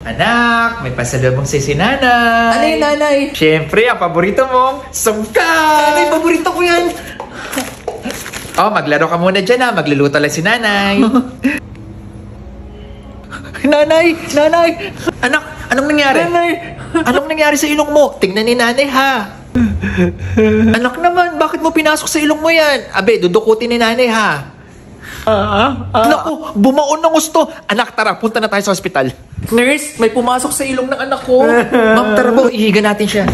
Anak, may pasalubong si nanay. Ano yun, nanay? Siyempre, ang paborito mong sungkay. Nanay, paborito ko yan. Oh, maglaro ka muna dyan ha. Magluluto lang si nanay. Nanay! Anak, anong nangyari? Nanay! Anong nangyari sa ilong mo? Tignan ni nanay ha. Anak naman, bakit mo pinasok sa ilong mo yan? Abe, dudukutin ni nanay ha. Naku, bumaon ng gusto. Anak, tara, punta na tayo sa ospital. Nurse, may pumasok sa ilong ng anak ko. Ma'am, tara po, ihiga natin siya.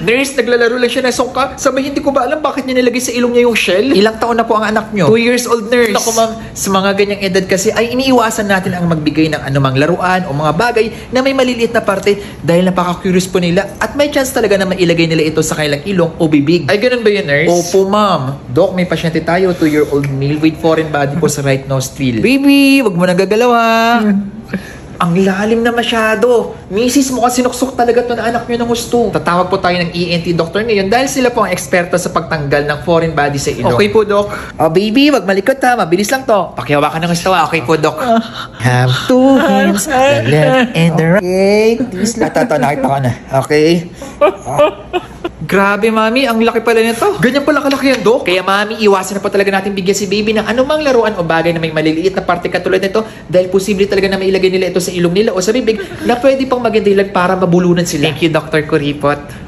Nurse, naglalaro lang siya ng sungka. Sabay, hindi ko ba alam bakit niya nilagay sa ilong niya yung shell? Ilang taon na po ang anak niyo? 2 years old, nurse. Naku, ma'am, sa mga ganyang edad kasi ay iniiwasan natin ang magbigay ng anumang laruan o mga bagay na may maliliit na parte dahil napaka-curious po nila at may chance talaga na mailagay nila ito sa kanilang ilong o bibig. Ay, ganun ba yun, nurse? Opo, ma'am. Doc, may pasyente tayo, 2-year-old male with foreign body po sa right nostril. Baby, wag mo nang gagalaw ha. Ang lalim na masyado. Misis, mukhang sinuksok talaga to na anak nyo ng gusto. Tatawag po tayo ng ENT doctor ngayon dahil sila po ang eksperto sa pagtanggal ng foreign body sa ilong. Okay po, Doc. Oh, baby, wag malikot ha. Mabilis lang to. Pakihawakan ng gusto ha. Okay po, Doc. Have two hands, the left and the right. Okay, please lang. Ito, nakita ko na. Okay. Grabe, mami. Ang laki pala nito. Ganyan pala kalaki yan, Doc. Kaya, mami, iwasan na po talaga natin bigyan si baby ng anumang laruan o bagay na may maliliit na parte katulad nito dahil posible talaga na mailagay nila ito sa ilong nila o sa bibig na pwede pang maging dahilan para mabulunan sila. Thank you, Dr. Kuripot.